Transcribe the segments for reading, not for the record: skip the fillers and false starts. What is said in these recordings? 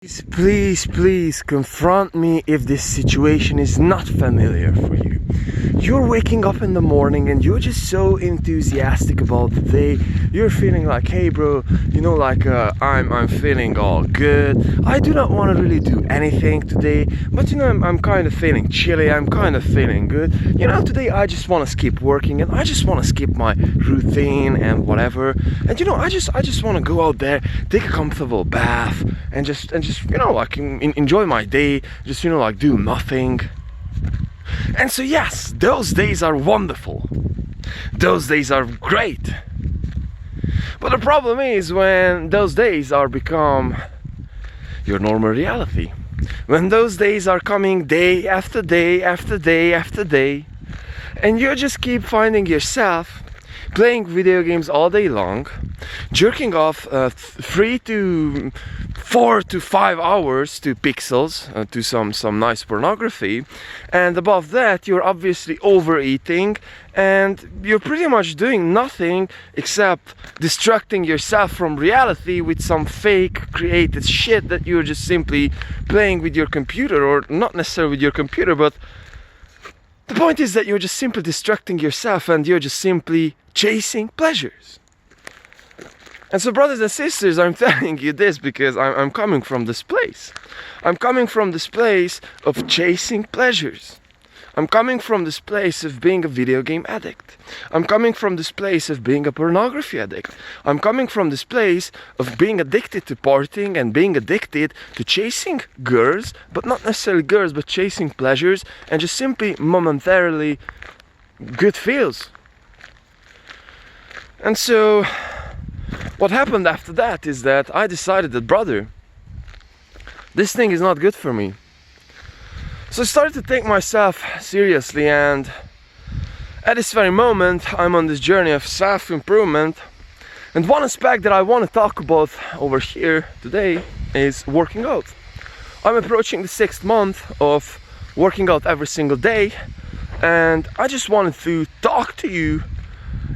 Please confront me if this situation is not familiar for you. You're waking up in the morning and you're just so enthusiastic about the day. You're feeling like, hey bro, you know, like I'm feeling all good. I do not want to really do anything today, but you know, I'm kind of feeling chilly. I'm kind of feeling good. You know, today I just want to skip working and I just want to skip my routine and whatever. And you know, I just want to go out there, take a comfortable bath and just you know, like enjoy my day, just, you know, like do nothing. And so yes, those days are wonderful, those days are great, but the problem is when those days are become your normal reality, when those days are coming day after day after day after day, and you just keep finding yourself playing video games all day long, jerking off 3 to 4 to 5 hours to pixels, to some nice pornography, and above that you're obviously overeating and you're pretty much doing nothing except distracting yourself from reality with some fake created shit that you're just simply playing with your computer, or not necessarily with your computer, but the point is that you're just simply distracting yourself and you're just simply chasing pleasures. And so brothers and sisters, I'm telling you this because I'm coming from this place. I'm coming from this place of chasing pleasures. I'm coming from this place of being a video game addict. I'm coming from this place of being a pornography addict. I'm coming from this place of being addicted to partying and being addicted to chasing girls, but not necessarily girls, but chasing pleasures and just simply momentarily good feels. And so what happened after that is that I decided that, brother, this thing is not good for me. So I started to take myself seriously, and at this very moment I'm on this journey of self-improvement, and one aspect that I want to talk about over here today is working out. I'm approaching the 6th month of working out every single day, and I just wanted to talk to you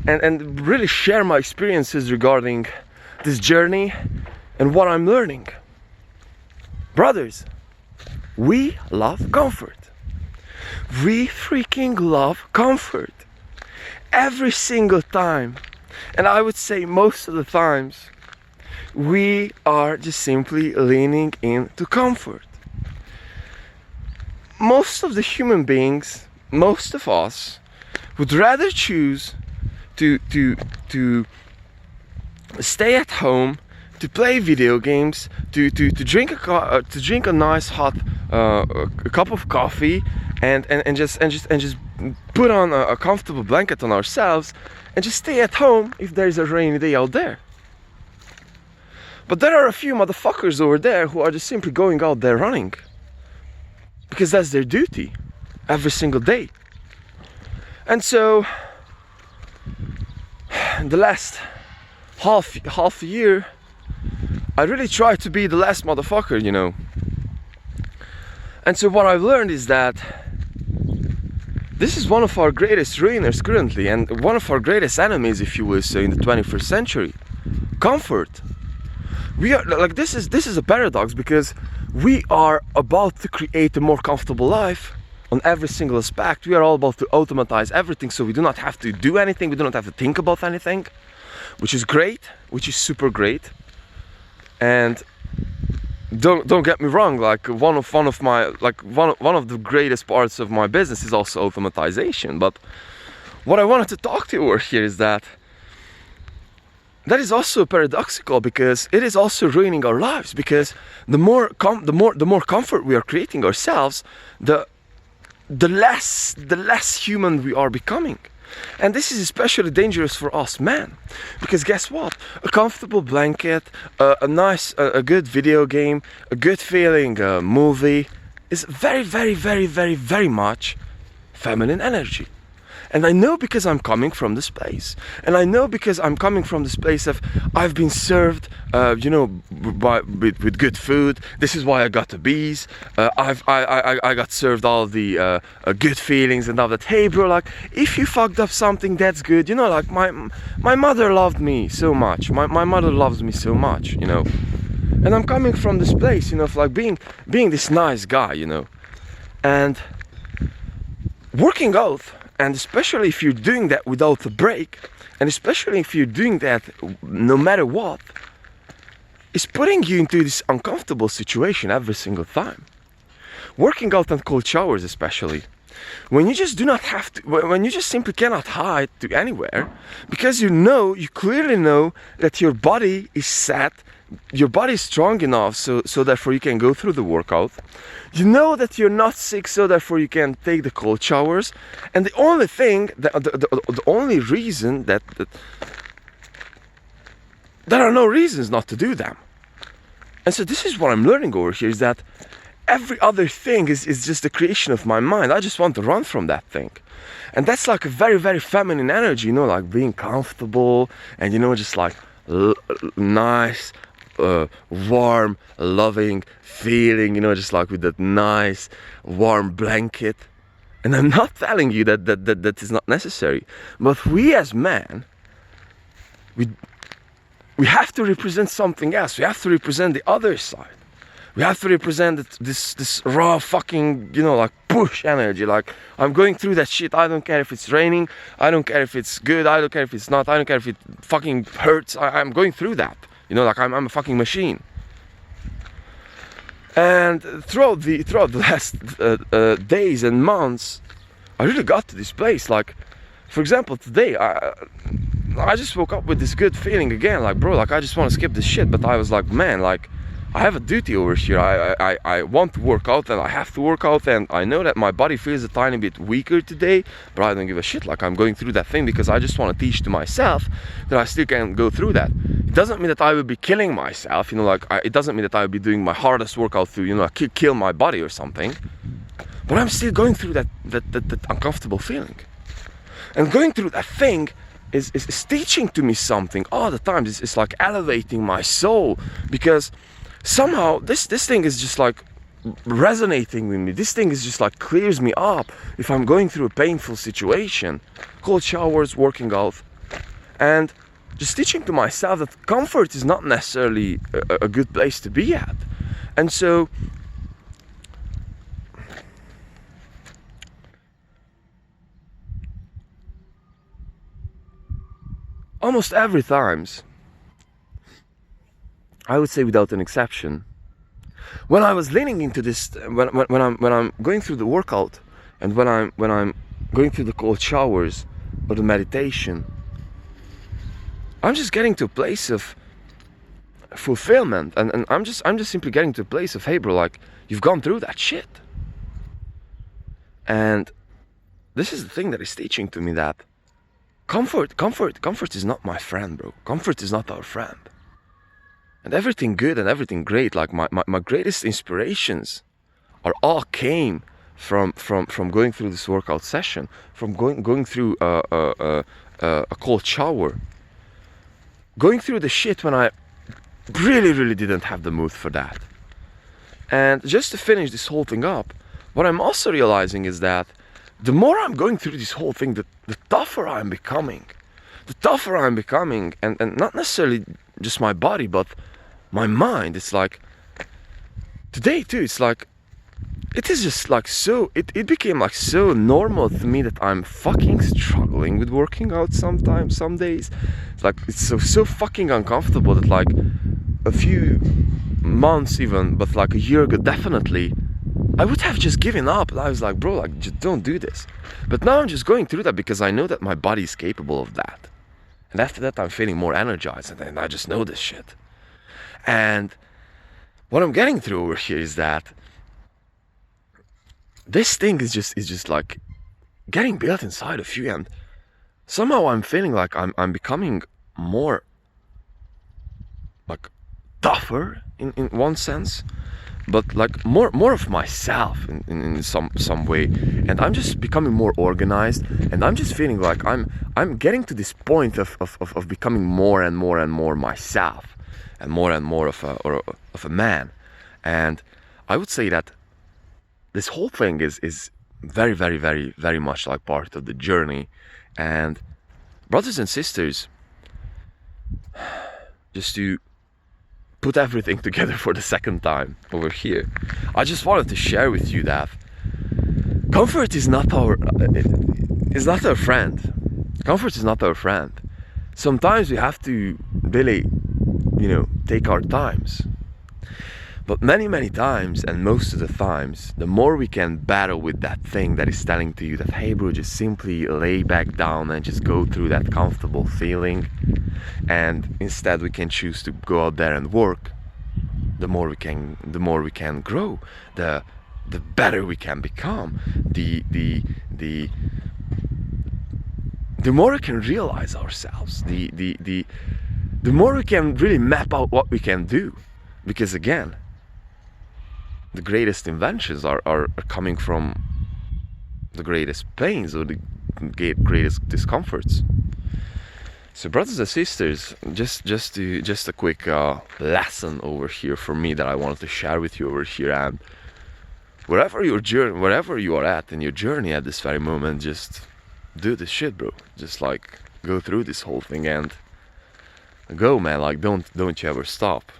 and really share my experiences regarding this journey and what I'm learning. Brothers, we love comfort. We freaking love comfort. Every single time, and I would say most of the times, we are just simply leaning into comfort. Most of the human beings, most of us, would rather choose to stay at home, to play video games, to drink a nice hot cup of coffee, and just put on a comfortable blanket on ourselves, and just stay at home if there's a rainy day out there. But there are a few motherfuckers over there who are just simply going out there running, because that's their duty every single day. And so the last half a year, I really tried to be the last motherfucker, you know. And so what I've learned is that this is one of our greatest ruiners currently, and one of our greatest enemies, if you will say, in the 21st century. Comfort. We are like, this is a paradox, because we are about to create a more comfortable life on every single aspect. We are all about to automatize everything, so we do not have to do anything, we do not have to think about anything, which is great, which is super great. And don't get me wrong, like one of the greatest parts of my business is also automatization. But what I wanted to talk to you over here is that is also paradoxical, because it is also ruining our lives, because the more comfort we are creating ourselves, the less human we are becoming. And this is especially dangerous for us men, because guess what? A comfortable blanket, a good video game, a good feeling movie is very much feminine energy. And I know because I'm coming from this place, and I know because I'm coming from this place of I've been served, you know, with good food. This is why I got the bees. I got served all the good feelings and all that. Hey bro, like if you fucked up something, that's good. You know, like my mother loved me so much. My mother loves me so much. You know, And I'm coming from this place, you know, of like being this nice guy, you know, and working out, and especially if you're doing that without a break, and especially if you're doing that no matter what, is putting you into this uncomfortable situation every single time. Working out and cold showers especially, when you just do not have to, when you just simply cannot hide to anywhere, because you clearly know that your body is set, your body is strong enough, so therefore you can go through the workout. You know that you're not sick, so therefore you can take the cold showers. And the only thing, the only reason that there are no reasons not to do them. And so this is what I'm learning over here, is that every other thing is just the creation of my mind. I just want to run from that thing. And that's like a very, very feminine energy, you know, like being comfortable and, you know, just like nice, warm, loving feeling, you know, just like with that nice, warm blanket. And I'm not telling you that is not necessary. But we as men, we have to represent something else. We have to represent the other side. We have to represent this raw fucking, you know, like push energy. Like, I'm going through that shit. I don't care if it's raining. I don't care if it's good. I don't care if it's not. I don't care if it fucking hurts. I'm going through that. You know, like I'm a fucking machine. And throughout the last days and months, I really got to this place. Like, for example, today, I just woke up with this good feeling again. Like, bro, like I just want to skip this shit. But I was like, man, like, I have a duty over here. I want to work out, and I have to work out, and I know that my body feels a tiny bit weaker today, but I don't give a shit. Like, I'm going through that thing because I just want to teach to myself that I still can go through that. It doesn't mean that I will be killing myself, you know, like it doesn't mean that I will be doing my hardest workout to, you know, kill my body or something, but I'm still going through that uncomfortable feeling. And going through that thing is teaching to me something all the time. It's like elevating my soul, because somehow this thing is just like resonating with me. This thing is just like clears me up if I'm going through a painful situation. Cold showers, working out, and just teaching to myself that comfort is not necessarily a good place to be at. And so almost every times, I would say without an exception, when I was leaning into this, when I'm going through the workout, and when I'm going through the cold showers or the meditation, I'm just getting to a place of fulfillment, and I'm just simply getting to a place of, hey bro, like, you've gone through that shit. And this is the thing that is teaching to me that comfort is not my friend, bro. Comfort is not our friend. And everything good and everything great, like my greatest inspirations are all came from going through this workout session, from going through a cold shower, going through the shit when I really didn't have the mood for that. And just to finish this whole thing up, what I'm also realizing is that the more I'm going through this whole thing, the tougher I'm becoming. The tougher I'm becoming, and not necessarily just my body, but my mind. It's like, today too, it's like, it is just like so, it became like so normal to me that I'm fucking struggling with working out sometimes, some days. It's like, it's so fucking uncomfortable that like a few months even, but like a year ago definitely, I would have just given up. I was like, bro, like, just don't do this. But now I'm just going through that because I know that my body is capable of that. And after that, I'm feeling more energized, and I just know this shit. And what I'm getting through over here is that this thing is just like getting built inside of you, and somehow I'm feeling like I'm becoming more like tougher in one sense, but like more of myself in some way, and I'm just becoming more organized, and I'm just feeling like I'm getting to this point of becoming more and more myself, and more of a man. And I would say that this whole thing is very much like part of the journey. And brothers and sisters, just to put everything together for the second time over here. I just wanted to share with you that comfort is not our friend. Comfort is not our friend. Sometimes we have to really, take our times. But many times, and most of the times, the more we can battle with that thing that is telling to you that, hey bro, just simply lay back down and just go through that comfortable feeling, and instead we can choose to go out there and work, the more we can grow, the better we can become, the more we can realize ourselves, the more we can really map out what we can do. Because again, the greatest inventions are coming from the greatest pains or the greatest discomforts. So brothers and sisters, just a quick lesson over here for me that I wanted to share with you over here. And wherever you are at in your journey at this very moment, just do this shit, bro. Just like go through this whole thing and go, man. Like don't you ever stop.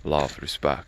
Love, respect.